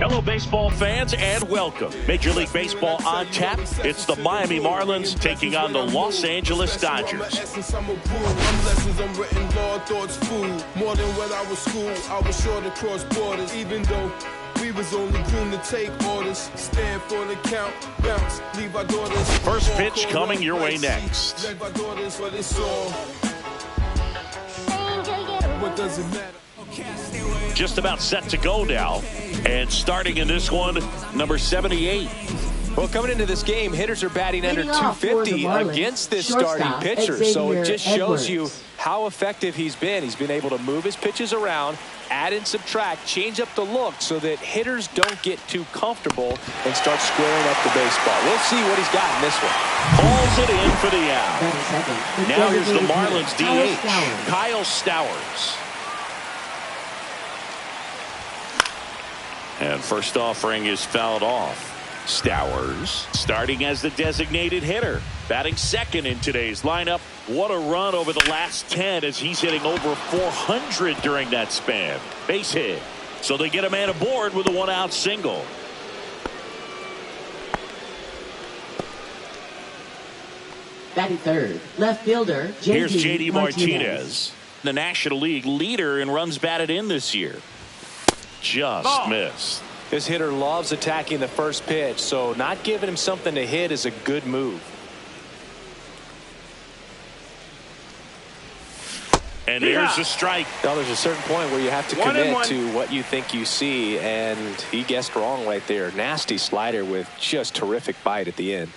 Hello, baseball fans, and welcome. Major League Baseball on tap. It's the Miami Marlins taking on the Los Angeles Dodgers. More than when I was school, I was sure to cross borders, even though we was only groomed to take orders. Stand for the count, bounce, leave our daughters. First pitch coming your way next. Leave our daughters, but it's all. What does it matter? Just about set to go now. And starting in this one, number 78. Well, coming into this game, hitters are batting under 250 against this starting pitcher. So it just shows you how effective he's been. He's been able to move his pitches around, add and subtract, change up the look so that hitters don't get too comfortable and start squaring up the baseball. We'll see what he's got in this one. Pulls it in for the out. Now here's the Marlins DH, Kyle Stowers. And first offering is fouled off. Stowers starting as the designated hitter, batting second in today's lineup. What a run over the last 10 as he's hitting over 400 during that span. Base hit. So they get a man aboard with a one-out single. Batting third, left fielder, Here's J.D. Martinez, the National League leader in runs batted in this year. Just missed. This hitter loves attacking the first pitch, so not giving him something to hit is a good move. And here's a strike. Now there's a certain point where you have to commit to what you think you see, and he guessed wrong right there. Nasty slider with just terrific bite at the end.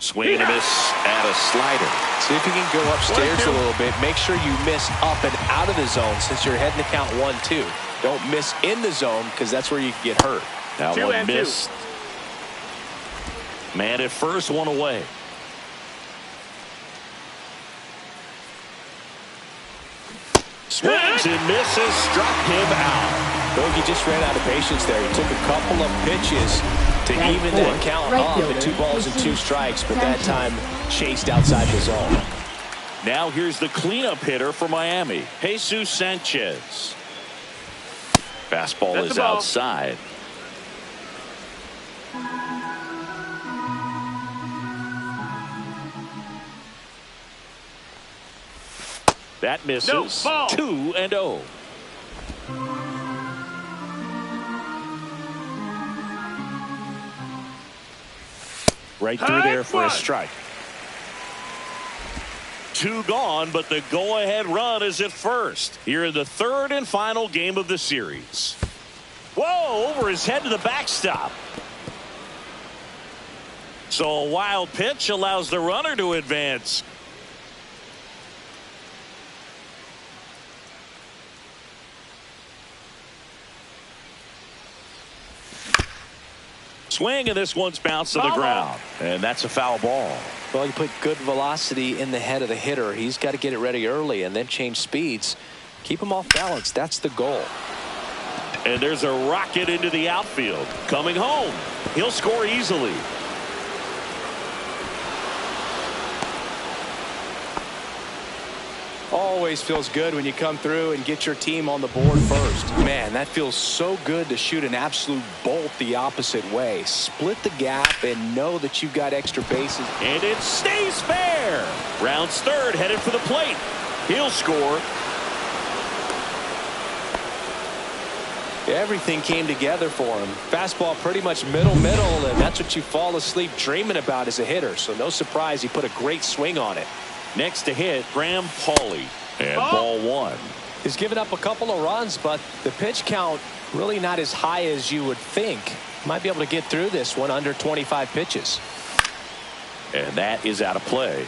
Swing and a miss at a slider. See if you can go upstairs a little bit. Make sure you miss up and out of the zone since you're heading to count 1-2. Don't miss in the zone because that's where you can get hurt. That one missed. Man at first, one away. Swings and misses, struck him out. Bogey just ran out of patience there. He took a couple of pitches to even that count up at 2 balls and 2 strikes, but that time chased outside the zone. Now here's the cleanup hitter for Miami, Jesus Sanchez. Fastball is outside. That misses. 2-0. Right through there for a strike. 2 gone, but the go-ahead run is at first. Here in the third and final game of the series. Whoa, over his head to the backstop. So a wild pitch allows the runner to advance. Swing, and this one's bounced to the ground. And that's a foul ball. Well, you put good velocity in the head of the hitter. He's got to get it ready early and then change speeds. Keep him off balance. That's the goal. And there's a rocket into the outfield. Coming home. He'll score easily. always feels good when you come through and get your team on the board first. Man, that feels so good to shoot an absolute bolt the opposite way. Split the gap and know that you've got extra bases. And it stays fair. Rounds third, headed for the plate. He'll score. Everything came together for him. Fastball pretty much middle, and that's what you fall asleep dreaming about as a hitter. So no surprise he put a great swing on it. Next to hit, Graham Pauley. And ball one. He's given up a couple of runs, but the pitch count really not as high as you would think. Might be able to get through this one under 25 pitches. And that is out of play.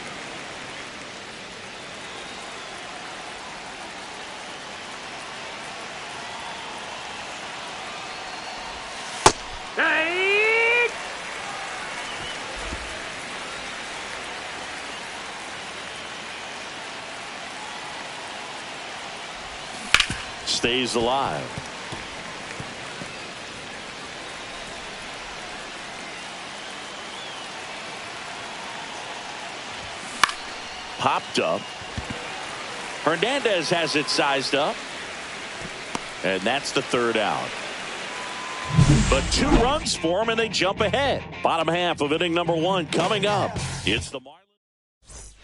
Stays alive. Popped up. Hernandez has it sized up. And that's the third out. But 2 runs for him and they jump ahead. Bottom half of inning number 1 coming up. It's the Marlins.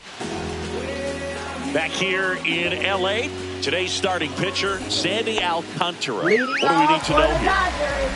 Back here in L.A., today's starting pitcher, Sandy Alcantara. What do we need to know here?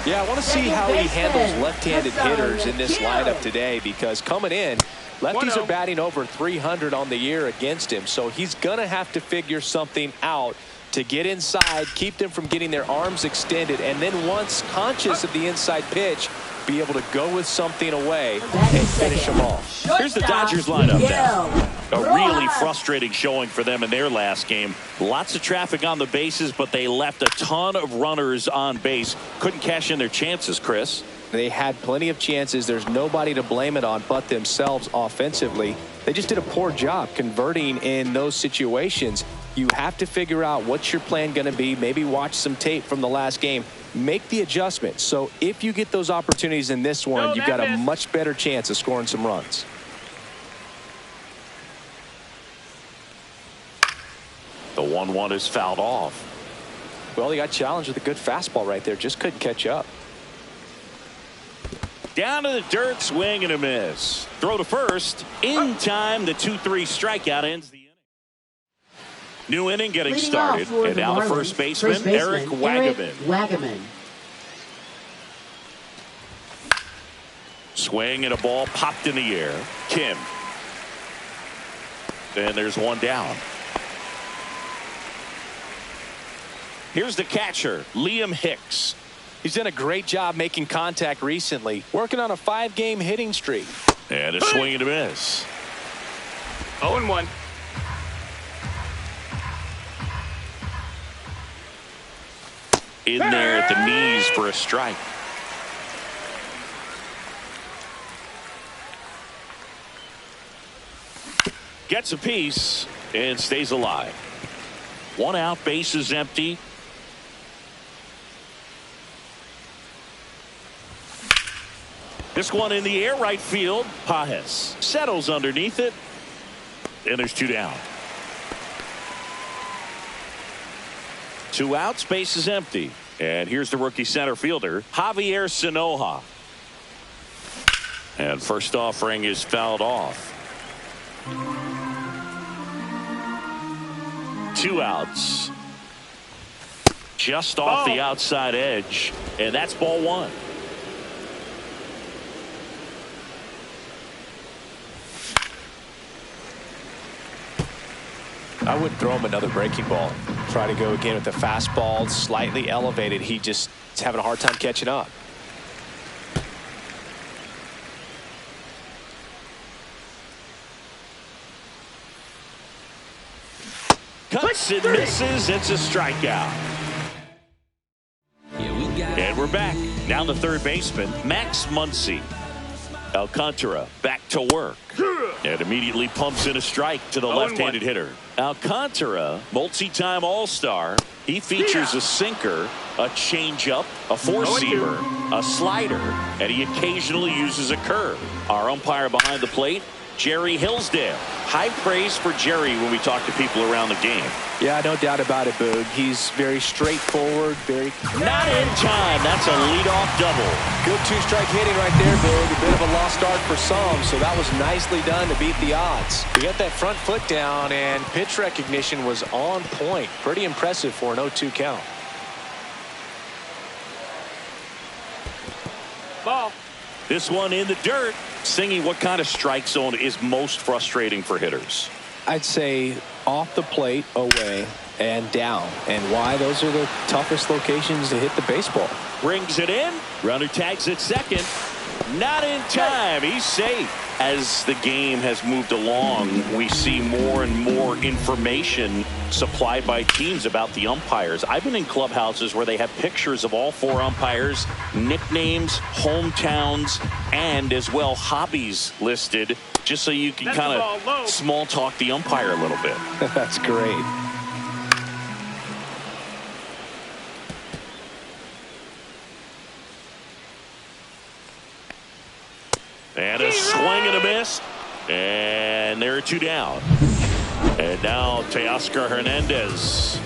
Yeah, I want to see how he handles left-handed hitters in this lineup today, because coming in, lefties are batting over 300 on the year against him. So he's going to have to figure something out to get inside, keep them from getting their arms extended, and then once conscious of the inside pitch, be able to go with something away and finish them off. Here's the Dodgers lineup now. A really frustrating showing for them in their last game. Lots of traffic on the bases, but they left a ton of runners on base. Couldn't cash in their chances, Chris. They had plenty of chances. There's nobody to blame it on but themselves offensively. They just did a poor job converting in those situations. You have to figure out what's your plan going to be. Maybe watch some tape from the last game. Make the adjustment. So if you get those opportunities in this one, you've got a much better chance of scoring some runs. The 1-1 is fouled off. Well, he got challenged with a good fastball right there. Just couldn't catch up. Down to the dirt, swing and a miss. Throw to first. In time, the 2-3 strikeout ends the inning. New inning getting started. And now the first baseman, Eric Wagaman. Swing and a ball popped in the air. Kim. And there's one down. Here's the catcher, Liam Hicks. He's done a great job making contact recently, working on a 5-game hitting streak. And a swing and a miss. 0-1. In there at the knees for a strike. Gets a piece and stays alive. 1 out, base is empty. This one in the air, right field. Pajes settles underneath it. And there's 2 down. 2 outs, base is empty. And here's the rookie center fielder, Javier Sinoja. And first offering is fouled off. 2 outs. Just off the outside edge. And that's ball 1. I wouldn't throw him another breaking ball. Try to go again with the fastball, slightly elevated. He just is having a hard time catching up. Cuts and misses. It's a strikeout. And we're back. Now the third baseman, Max Muncy. Alcantara back to work. And immediately pumps in a strike to the left-handed hitter. Alcantara, multi-time All-Star. He features a sinker, a changeup, a four-seamer, a slider, and he occasionally uses a curve. Our umpire behind the plate, Jerry Hillsdale. High praise for Jerry when we talk to people around the game. Yeah, no doubt about it, Boog. He's very straightforward, very... Not in time. That's a leadoff double. Good two-strike hitting right there, Boog. A bit of a lost start for some, so that was nicely done to beat the odds. He got that front foot down, and pitch recognition was on point. Pretty impressive for an 0-2 count. Ball. This one in the dirt. Singy, what kind of strike zone is most frustrating for hitters? I'd say off the plate, away, and down. And why? Those are the toughest locations to hit the baseball. Brings it in. Runner tags at second. Not in time. He's safe. As the game has moved along, we see more and more information supplied by teams about the umpires. I've been in clubhouses where they have pictures of all 4 umpires, nicknames, hometowns, and as well hobbies listed, just so you can kind of small talk the umpire a little bit. That's great. And a swing and a miss. And there are 2 down. And now Teoscar Hernandez.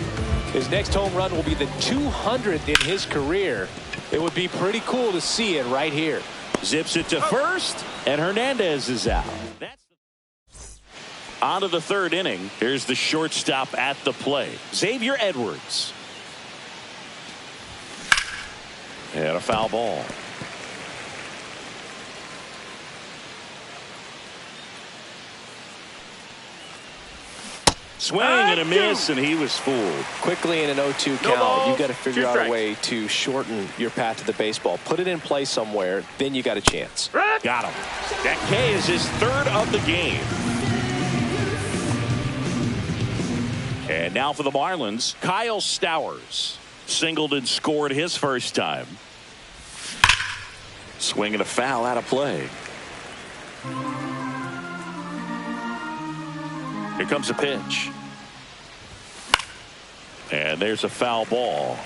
His next home run will be the 200th in his career. It would be pretty cool to see it right here. Zips it to first, and Hernandez is out. On to the 3rd inning. Here's the shortstop at the plate, Xavier Edwards. And a foul ball. Swing and a miss, and he was fooled. Quickly in an 0-2 count, you've got to figure out a way to shorten your path to the baseball. Put it in play somewhere, then you got a chance. Got him. That K is his 3rd of the game. And now for the Marlins, Kyle Stowers. Singled and scored his first time. Swing and a foul out of play. Here comes a pitch. And there's a foul ball.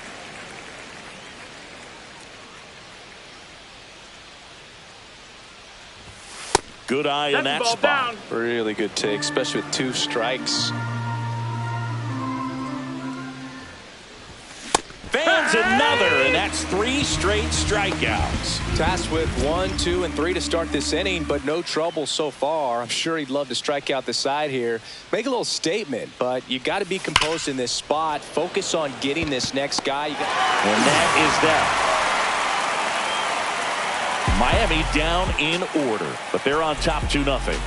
Good eye in that spot. Down. Really good take, especially with 2 strikes. Fans another, and that's 3 straight strikeouts. Tasked with 1, 2, and 3 to start this inning, but no trouble so far. I'm sure he'd love to strike out the side here. Make a little statement, but you got to be composed in this spot. Focus on getting this next guy. And that is that. Miami down in order, but they're on top 2-0.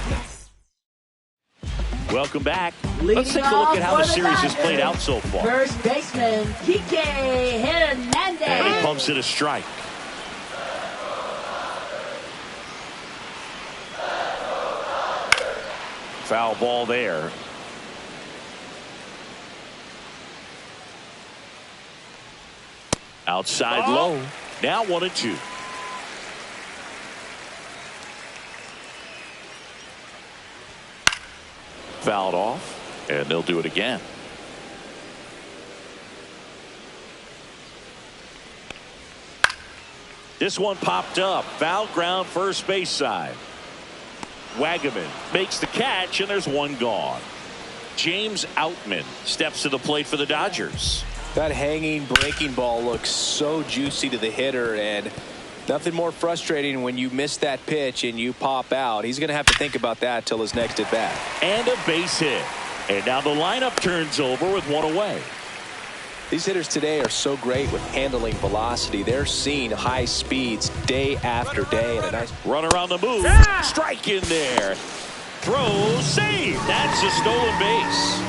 Welcome back. Let's take a look at how the series has played out so far. First baseman, Kike Hernandez. And he pumps it a strike. Foul ball there. Outside low. Now 1-2. Fouled off, and they'll do it again. This one popped up. Foul ground, first base side. Wagaman makes the catch, and there's one gone. James Outman steps to the plate for the Dodgers. That hanging breaking ball looks so juicy to the hitter, and nothing more frustrating when you miss that pitch and you pop out. He's going to have to think about that till his next at bat. And a base hit. And now the lineup turns over with 1 away. These hitters today are so great with handling velocity. They're seeing high speeds day after day. And a nice runner on the move. Strike in there. Throw, save. That's a stolen base.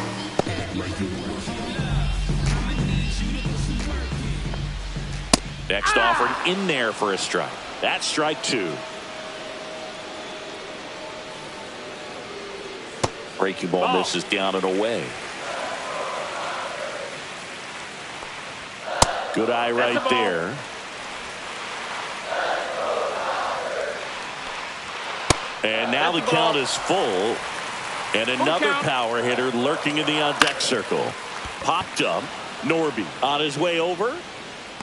Next offered in there for a strike. That's strike 2. Breaking ball misses down and away. Good eye right there. And now the count is full. And another power hitter lurking in the on-deck circle. Popped up. Norby on his way over.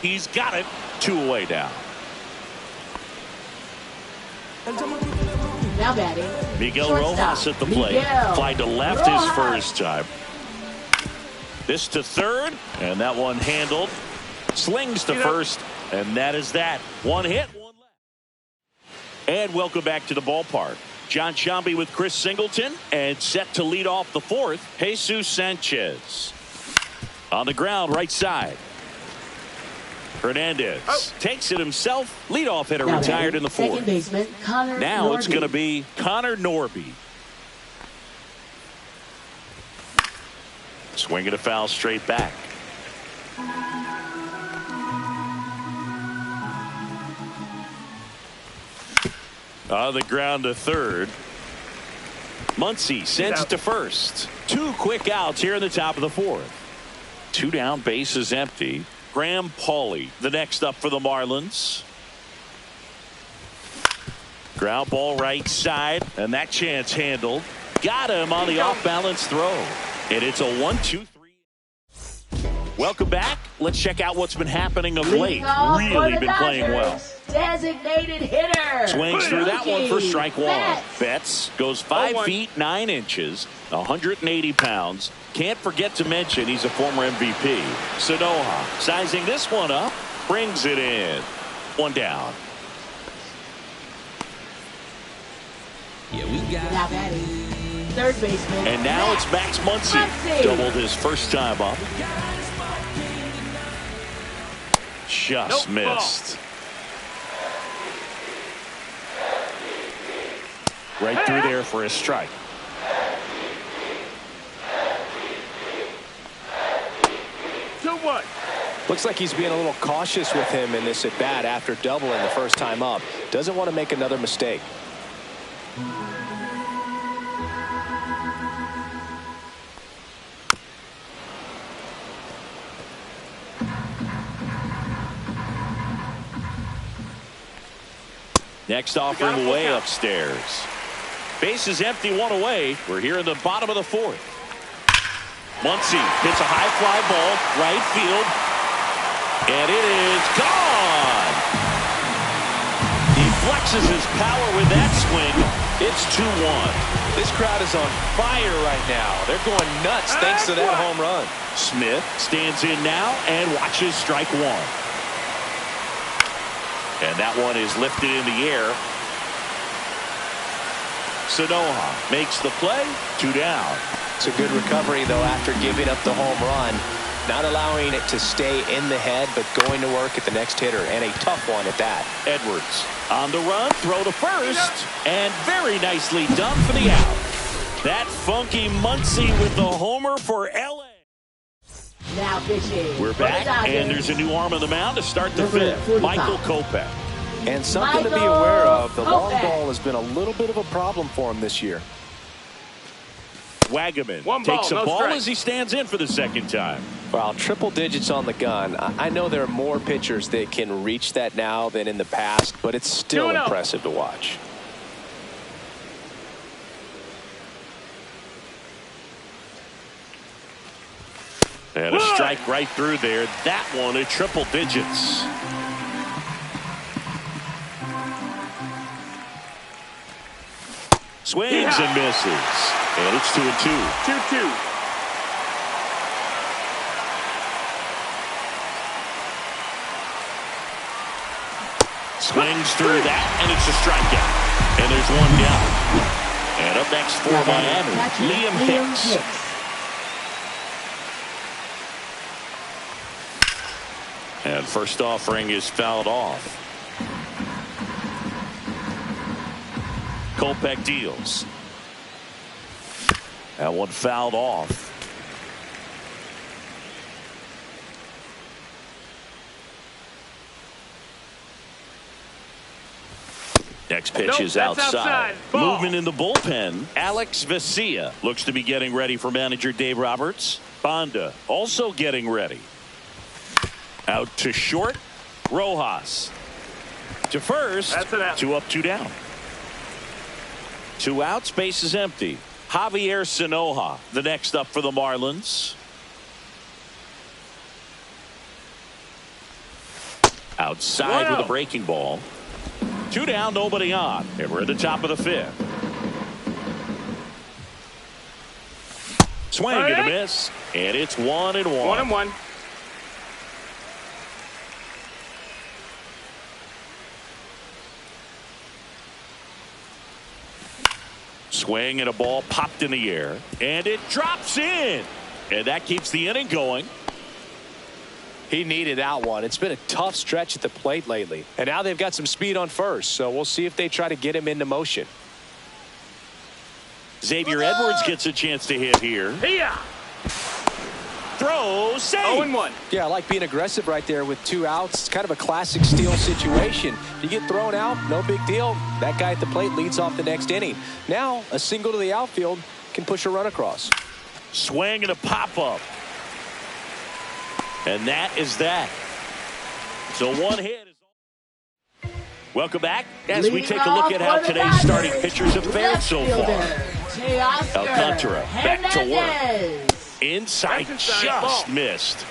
He's got it. 2 away now. Now batting, Miguel shortstop, Rojas at the plate. Miguel Fly to left Rojas. his first time. This to third, and that one handled. Slings to first, and that is that. One hit, one left. And welcome back to the ballpark. John Sciambi with Chris Singleton, and set to lead off the fourth, Jesus Sanchez. On the ground, right side. Hernandez takes it himself. Leadoff hitter Now retired in the fourth. Second baseman, Connor Now Norby. it's going to be Connor Norby. Swinging a foul straight back. On the ground to third. Muncy sends it to first. Two quick outs here in the top of the fourth. Two down, bases empty. Graham Pauley, the next up for the Marlins. Ground ball right side, and that chance handled. Got him on the off-balance throw. And it's a 1-2-3. Welcome back. Let's check out what's been happening of late. Really been playing well. Designated hitter. Swings through that one for strike one. Betts. Betts goes 5 feet 9 inches, 180 pounds. Can't forget to mention he's a former MVP. Sanoha sizing this one up, brings it in. One down. Now batting, third baseman. And now it's Max Muncy. Doubled his first time up. Just missed. Right through there for a strike. Looks like he's being a little cautious with him in this at bat after doubling the first time up. Doesn't want to make another mistake. Next offering way upstairs. Base is empty, one away. We're here in the bottom of the fourth. Muncy hits a high fly ball, right field, and it is gone. He flexes his power with that swing. It's 2-1. This crowd is on fire right now. They're going nuts thanks to that home run. Smith stands in now and watches strike one. And that one is lifted in the air. Sanoha makes the play. 2 down. It's a good recovery, though, after giving up the home run. Not allowing it to stay in the head, but going to work at the next hitter, and a tough one at that. Edwards on the run, throw to first, and very nicely done for the out. That funky Muncy with the homer for L.A. Now pitching. We're back, and there's a new arm on the mound to start the fifth. Michael Kopech. And something to be aware of, the long ball has been a little bit of a problem for him this year. Wagaman takes a ball as he stands in for the second time. Well, triple digits on the gun. I know there are more pitchers that can reach that now than in the past, but it's still impressive to watch. And a strike right through there. That one at triple digits. Swings and misses. And it's 2-2. 2-2. Swings through that, and it's a strikeout. And there's one down. And up next for Miami, Liam Hicks. And first offering is fouled off. Kopech deals. That one fouled off. Next pitch is outside. Movement in the bullpen. Alex Vesia looks to be getting ready for manager Dave Roberts. Banda also getting ready. Out to short. Rojas to first. 2 up, 2 down. 2 outs, base is empty. Javier Sanoha, the next up for the Marlins. Outside with a breaking ball. 2 down, nobody on. And we're at the top of the fifth. swing and a miss. And it's 1-1. 1-1. Swing and a ball popped in the air. And it drops in. And that keeps the inning going. He needed that one. It's been a tough stretch at the plate lately. And now they've got some speed on first. So we'll see if they try to get him into motion. Xavier Edwards gets a chance to hit here. Throw, save. 0-1. Yeah, I like being aggressive right there with 2 outs. It's kind of a classic steal situation. You get thrown out, no big deal. That guy at the plate leads off the next inning. Now, a single to the outfield can push a run across. Swing and a pop-up. And that is that. So 1 hit. Welcome back as we take a look at how today's starting pitchers have fared so far. Alcantara back to work. Inside just missed.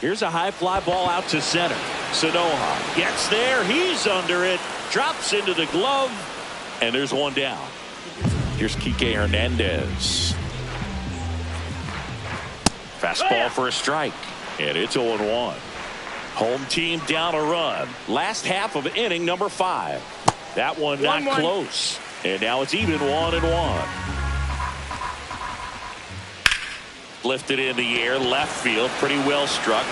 Here's a high fly ball out to center. Sanoja gets there. He's under it. Drops into the glove. And there's 1 down. Here's Kike Hernandez. Fastball for a strike. And it's 0-1. Home team down a run. Last half of inning number 5. That one not close. And now it's even 1-1. Lifted in the air, left field, pretty well struck.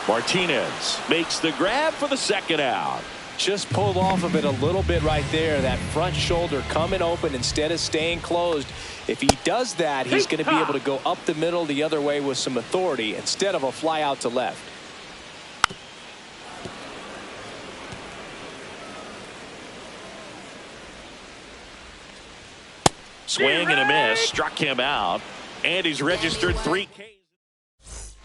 Martinez makes the grab for the second out. Just pulled off of it a little bit right there. That front shoulder coming open instead of staying closed. If he does that, he's going to be able to go up the middle the other way with some authority instead of a fly out to left. Swing and a miss. Struck him out. And he's registered 3 Ks.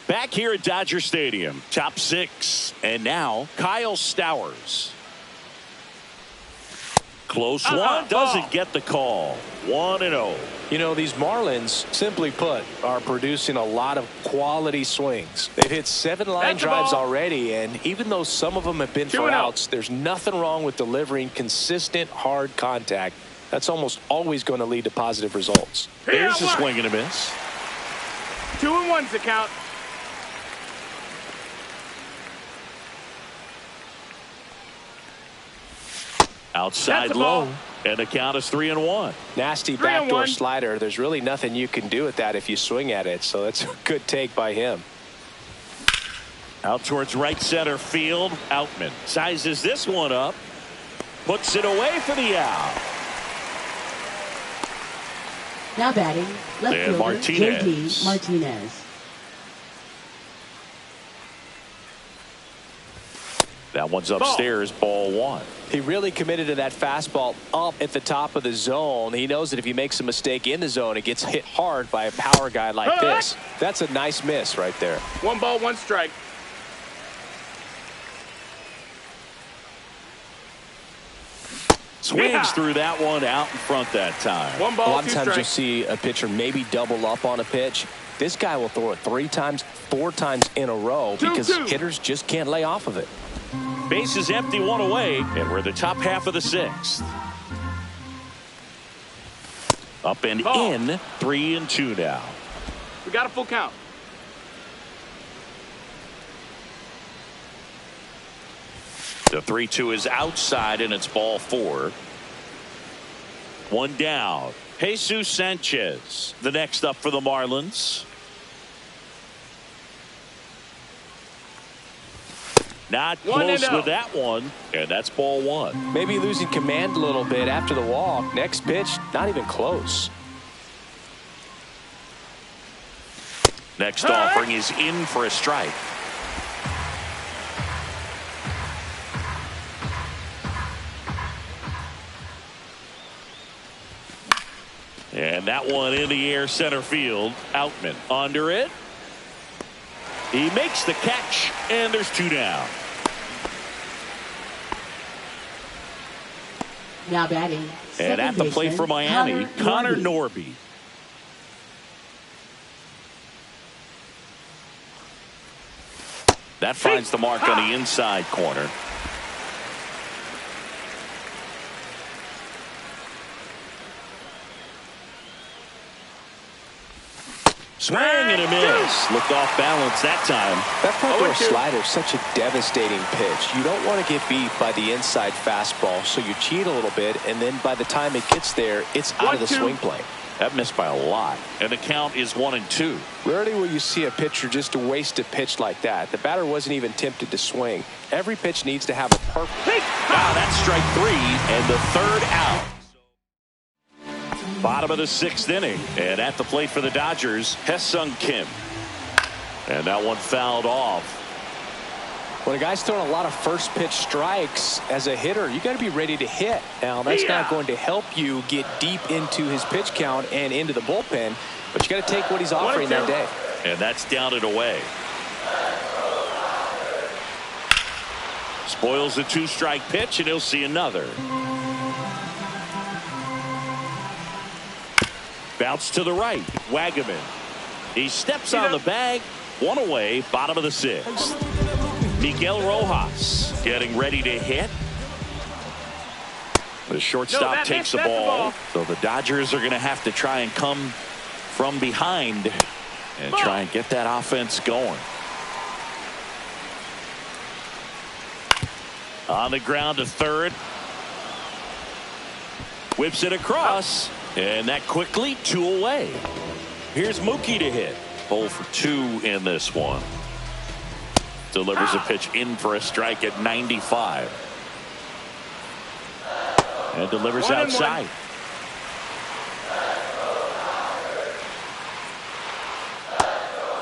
Back here at Dodger Stadium. Top 6. And now Kyle Stowers. Close one. Doesn't get the call. 1-0. You know, these Marlins, simply put, are producing a lot of quality swings. They've hit 7 line drives already, and even though some of them have been for outs, there's nothing wrong with delivering consistent, hard contact. That's almost always going to lead to positive results. Here's a swing and a miss. 2-1's the count. Outside low, and the count is 3-1. Nasty backdoor slider. There's really nothing you can do with that if you swing at it, so that's a good take by him. Out towards right center field. Outman sizes this one up, puts it away for the out. Now batting, left fielder Martinez. J.D. Martinez. That one's upstairs, ball 1. He really committed to that fastball up at the top of the zone. He knows that if he makes a mistake in the zone, it gets hit hard by a power guy like this. That's a nice miss right there. 1 ball, 1 strike. Swings through that one out in front that time. 1 ball, a lot of 2 times strikes. you'll see a pitcher maybe double up on a pitch. This guy will throw it 3 times, 4 times in a row because hitters just can't lay off of it. Base is empty, 1 away, and we're in the top half of the 6th. Up and in, 3-2 now. We got a full count. The 3-2 is outside, and it's ball 4. 1 down. Jesus Sanchez, the next up for the Marlins. Not close with that one, and that's ball 1. Maybe losing command a little bit after the walk. Next pitch, not even close. Next offering is in for a strike. And that one in the air, center field. Outman under it. He makes the catch, and there's 2 down. Now batting. And at the plate for Miami, Connor Norby. That finds the mark on the inside corner. Swing and a miss. Looked off balance that time. That front door slider is such a devastating pitch. You don't want to get beat by the inside fastball, so you cheat a little bit, and then by the time it gets there, it's out of the swing plane. That missed by a lot. And the count is 1-2. Rarely will you see a pitcher just waste a pitch like that. The batter wasn't even tempted to swing. Every pitch needs to have a perfect. Now that's strike 3 and the third out. Bottom of the 6th inning, and at the plate for the Dodgers, Hye-Sung Kim. And that one fouled off. When a guy's throwing a lot of first pitch strikes as a hitter, you got to be ready to hit. Now that's not going to help you get deep into his pitch count and into the bullpen, but you got to take what he's offering that day. And that's down and away. Spoils the 2-strike pitch, and he'll see another. Bounce to the right. Wagaman. He steps on the bag. One away. Bottom of the 6th. Miguel Rojas getting ready to hit. The shortstop takes the ball. So the Dodgers are going to have to try and come from behind and try and get that offense going. On the ground to third. Whips it across. And that quickly 2 away. Here's Mookie to hit. 0 for 2 in this one. Delivers a pitch in for a strike at 95. And delivers outside.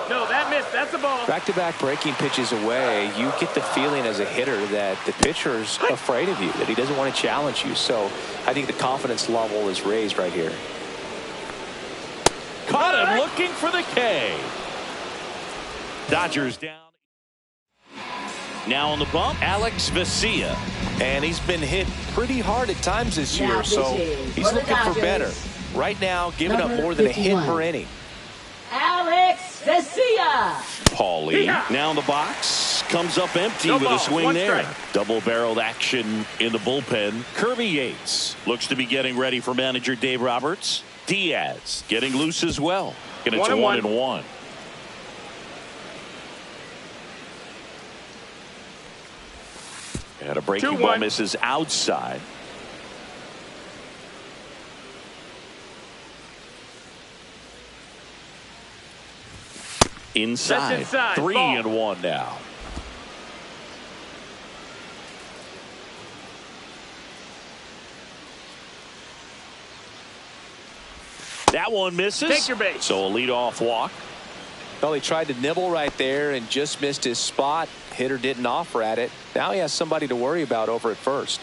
No, that missed. That's a ball. Back-to-back breaking pitches away, you get the feeling as a hitter that the pitcher's afraid of you, that he doesn't want to challenge you. So I think the confidence level is raised right here. Caught him looking for the K. Dodgers down. Now on the bump, Alex Vesia. And he's been hit pretty hard at times this year, so he's looking for better. Right now, giving up more than a hit per inning. Alex Vesia. Paulie now in the box, comes up empty with a swing there. Double-barreled action in the bullpen. Kirby Yates looks to be getting ready for manager Dave Roberts. Diaz getting loose as well. And it's 1-1. And a breaking ball misses outside. Inside. 3-1 now. That one misses. Take your base. So a leadoff walk. Well, he tried to nibble right there and just missed his spot. Hitter didn't offer at it. Now he has somebody to worry about over at first.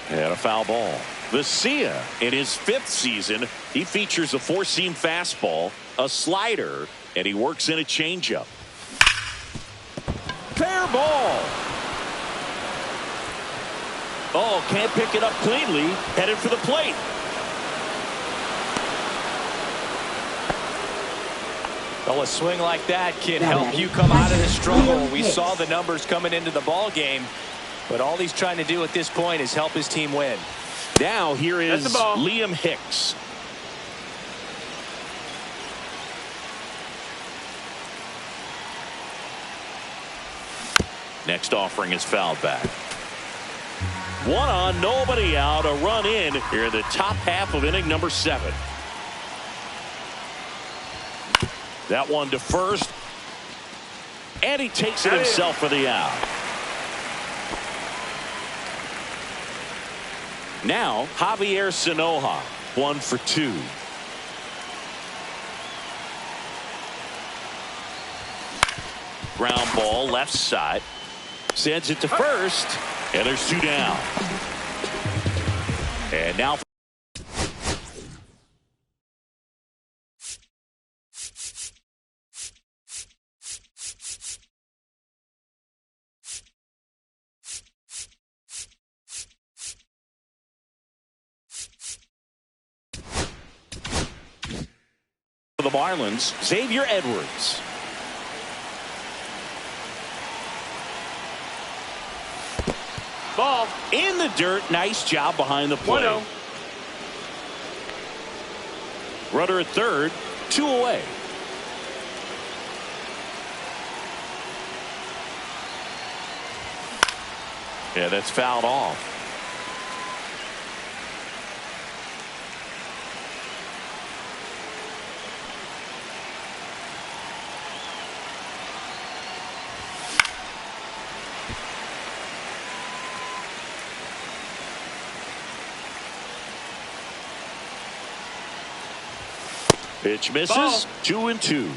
And a foul ball. Vesia, in his 5th season, he features a 4-seam fastball, a slider, and he works in a changeup. Fair ball. Oh, can't pick it up cleanly. Headed for the plate. Well, a swing like that can help you come out of the struggle. We saw the numbers coming into the ball game, but all he's trying to do at this point is help his team win. Now here is Liam Hicks. Next offering is fouled back. 1 on, nobody out, a run in here in the top half of inning number 7. That one to first, and he takes it himself for the out. Now Javier Sanoja, 1 for 2. Ground ball left side, sends it to first, and there's 2 down. And now for the Marlins, Xavier Edwards. Ball in the dirt. Nice job behind the plate. 1-0. Runner at third, 2 away. Yeah, that's fouled off. Pitch misses. Ball. 2-2.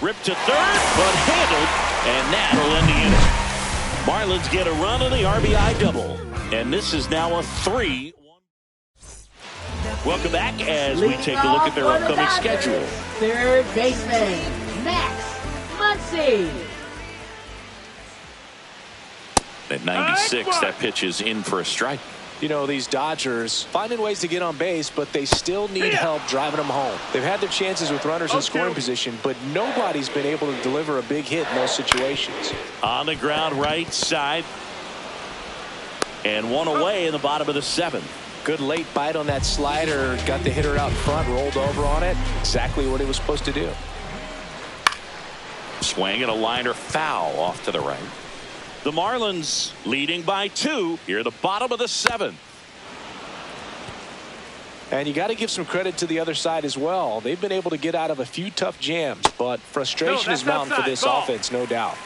Ripped to third, but handled, and that'll end the inning. Marlins get a run on the RBI double, and this is now a 3-1. Welcome back as we take a look at their upcoming schedule. Third baseman, Max Muncy. At 96, that pitch is in for a strike. You know, these Dodgers finding ways to get on base, but they still need help driving them home. They've had their chances with runners in scoring position, but nobody's been able to deliver a big hit in those situations. On the ground right side. And one away in the bottom of the 7th. Good late bite on that slider. Got the hitter out in front, rolled over on it. Exactly what he was supposed to do. Swing and a liner foul off to the right. The Marlins leading by 2 here at the bottom of the 7th. And you got to give some credit to the other side as well. They've been able to get out of a few tough jams, but frustration is mounting for this offense, no doubt.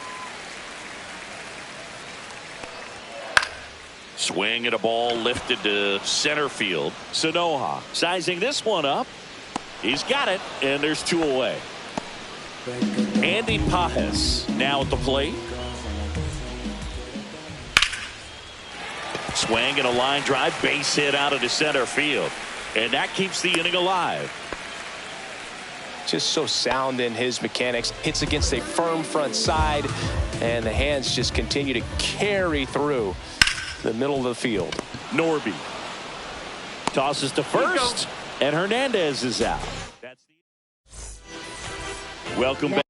Swing and a ball lifted to center field. Sanoja sizing this one up. He's got it, and there's 2 away. Andy Pajes now at the plate. Swing and a line drive, base hit out into center field, and that keeps the inning alive. Just so sound in his mechanics. Hits against a firm front side, and the hands just continue to carry through the middle of the field. Norby tosses to first, and Hernandez is out. Welcome back.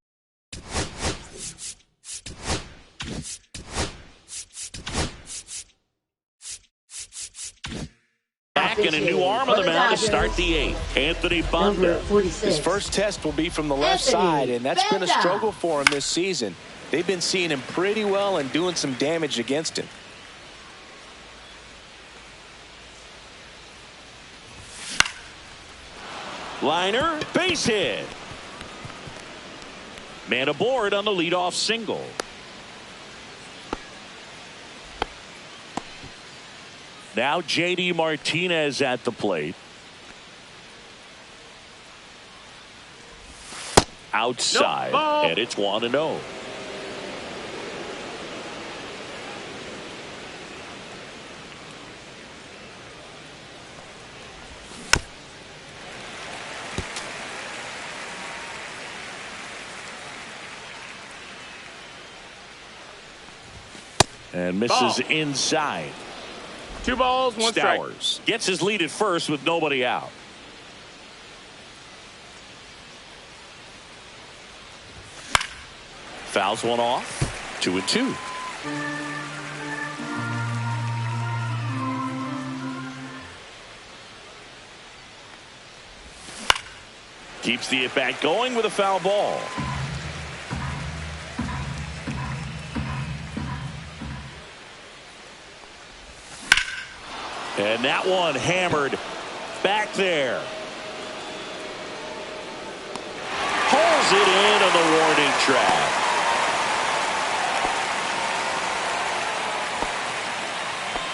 And a new arm on the mound to start the 8th. Anthony Banda. His first test will be from the left side, and that's been a struggle for him this season. They've been seeing him pretty well and doing some damage against him. Liner, base hit. Man aboard on the leadoff single. Now J.D. Martinez at the plate. Outside, and it's 1-0. And misses inside. 2 balls, 1 strike. Stowers gets his lead at first with nobody out. Fouls one off. 2-2. Keeps the at-bat going with a foul ball. And that one hammered back there. Pulls it in on the warning track.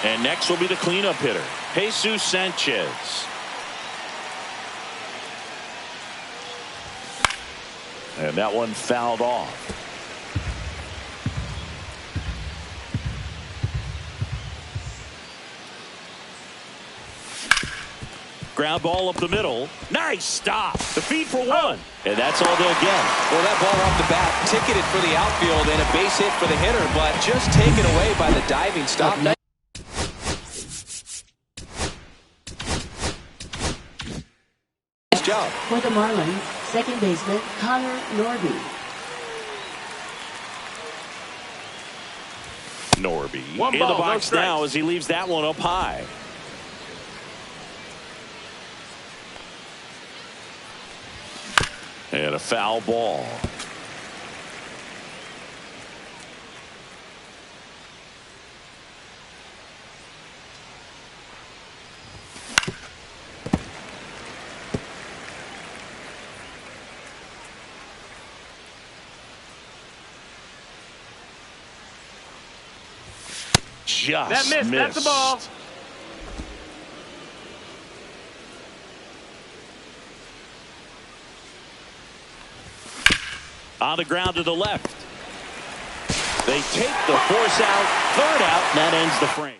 And next will be the cleanup hitter, Jesus Sanchez. And that one fouled off. Ground ball up the middle. Nice stop. The feed for 1. And that's all they'll get. Well, that ball off the bat ticketed for the outfield and a base hit for the hitter, but just taken away by the diving stop. Nice job. For the Marlins, second baseman Connor Norby. Norby One in ball, the no box strikes. now as he leaves that one up high. And a foul ball. Just That missed. That's the ball. On the ground to the left. They take the force out, third out, and that ends the frame.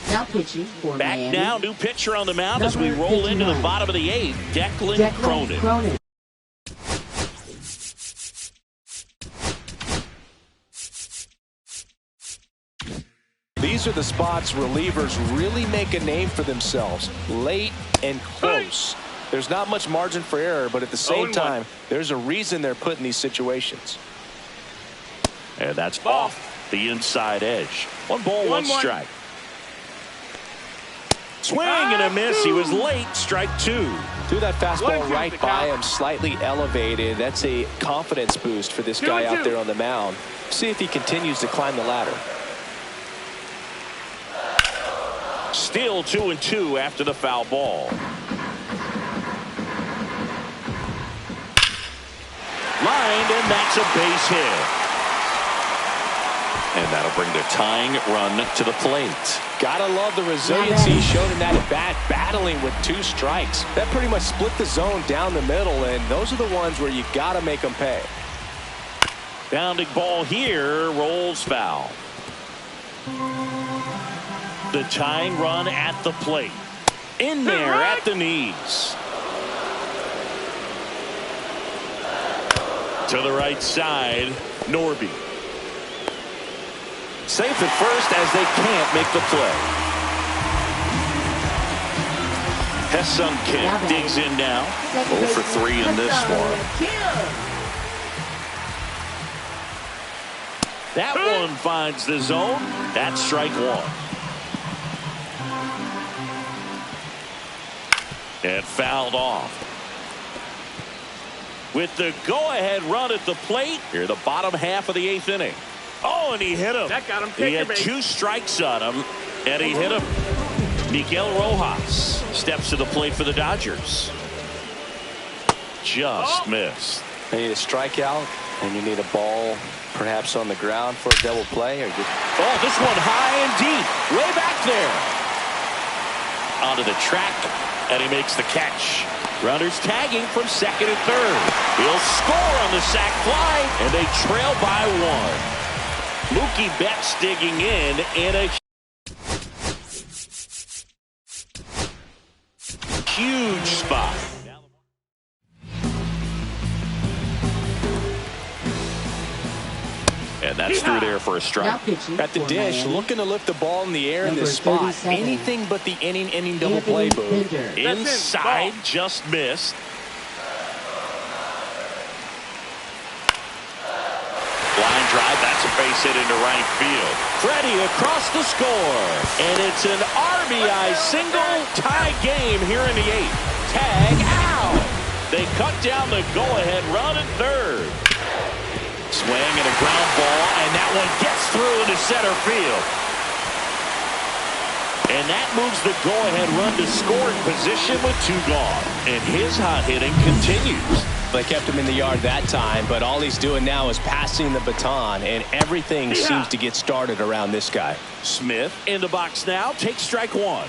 Now pitching for Back Miami. now, new pitcher on the mound as we roll into the bottom of the eighth. Declan Cronin. These are the spots relievers really make a name for themselves. Late and close. There's not much margin for error, but at the same time, there's a reason they're put in these situations. And that's off the inside edge. One ball, one strike. Swing and a miss. He was late. Strike two. Threw that fastball right by him, slightly elevated. That's a confidence boost for this guy out there on the mound. See if he continues to climb the ladder. Still 2-2 after the foul ball. Lined, and that's a base hit. And that'll bring the tying run to the plate. Gotta love the resiliency shown in that at bat, battling with two strikes. That pretty much split the zone down the middle, and those are the ones where you gotta make them pay. Bounding ball here, rolls foul. The tying run at the plate. In there at the knees. To the right side, Norby. Safe at first as they can't make the play. Hesung Kim digs in now. 0 for 3 in this one. That one finds the zone. That's strike one. And fouled off. With the go-ahead run at the plate, here the bottom half of the eighth inning. Oh, and he hit him. That got him. He had two strikes on him, and he hit him. Miguel Rojas steps to the plate for the Dodgers. Just missed. You need a strikeout, and you need a ball perhaps on the ground for a double play. Or oh, this one high and deep. Way back there. Onto the track, and he makes the catch. Runners tagging from second and third. He'll score on the sac fly, and they trail by one. Mookie Betts digging in a huge spot. And that's through there for a strike. At the dish, looking to lift the ball in the air in this spot. Anything but the inning double play, Boo. Inside, just missed. Line drive, that's a base hit into right field. Freddie across the score. And it's an RBI single, tie game here in the eighth. Tag out. They cut down the go-ahead run at third. Swing and a ground ball, and that one gets through into center field. And that moves the go-ahead run to scoring position with two gone. And his hot hitting continues. They kept him in the yard that time, but all he's doing now is passing the baton, and everything seems to get started around this guy. Smith in the box now, takes strike one.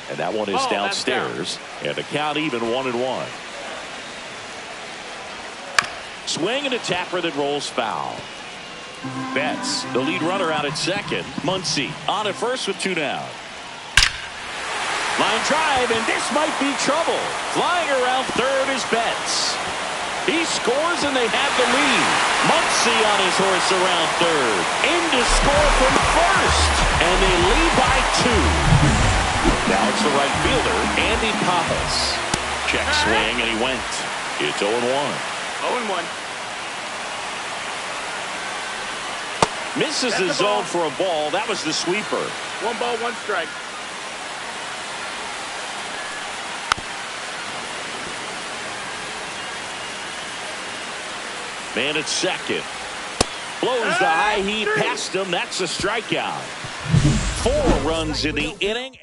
And that one is downstairs. And the count even 1-1. Swing and a tapper that rolls foul. Betts, the lead runner out at second. Muncy on at first with two down. Line drive, and this might be trouble. Flying around third is Betts. He scores, and they have the lead. Muncy on his horse around third. In to score from first, and they lead by two. Now it's the right fielder, Andy Pappas. Check swing, and he went. It's 0-1. 0-1. Misses the zone for a ball. That was the sweeper. 1 ball, 1 strike. Man at second. Blows the high heat past him. That's a strikeout. 4 runs in the inning.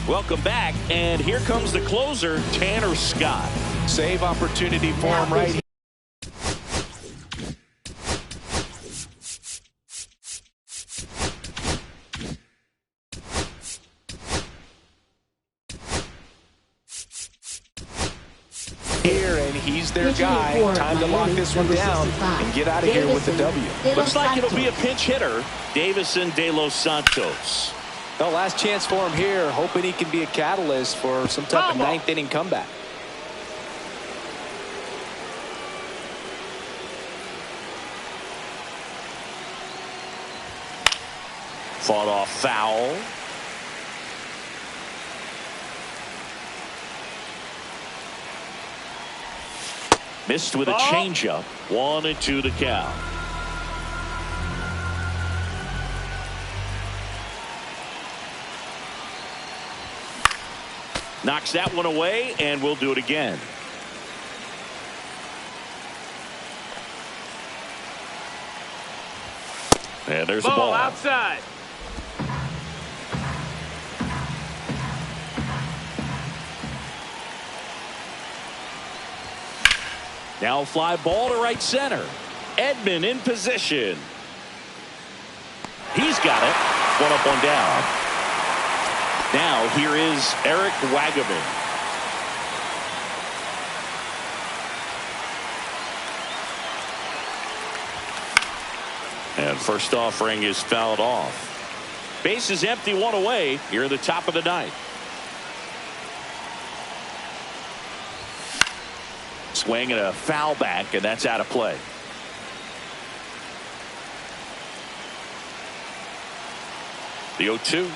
Welcome back. And here comes the closer, Tanner Scott. Save opportunity for him right here. And he's their guy. Time to lock this one down and get out of here with the W. Looks like it'll be a pinch hitter, Davison De Los Santos. Well, last chance for him here, hoping he can be a catalyst for some type of 9th inning comeback. Fought off foul. Missed with a changeup. 1-2 the count. Knocks that one away, and we'll do it again. And there's a ball. Outside. Now fly ball to right center. Edman in position. He's got it. 1 up, 1 down. Now here is Eric Wagaman. And first offering is fouled off. Base is empty, 1 away here in the top of the 9th. Swing and a foul back, and that's out of play. The 0-2.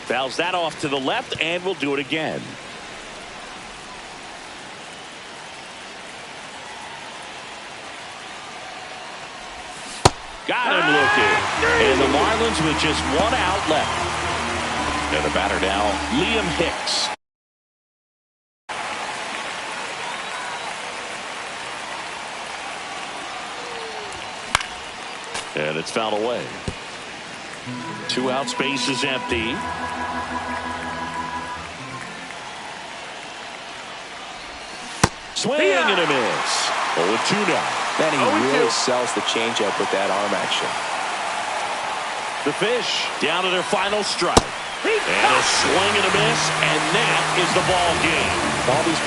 Fouls that off to the left, and we'll do it again. Got him looking. And the Marlins with just 1 out left. And the batter now, Liam Hicks. And it's fouled away. 2 out, space is empty. Swing and a miss. 0-2 now. Man, he really sells the changeup with that arm action. The Fish down to their final strike. And a swing and a miss, and that is the ball game. All these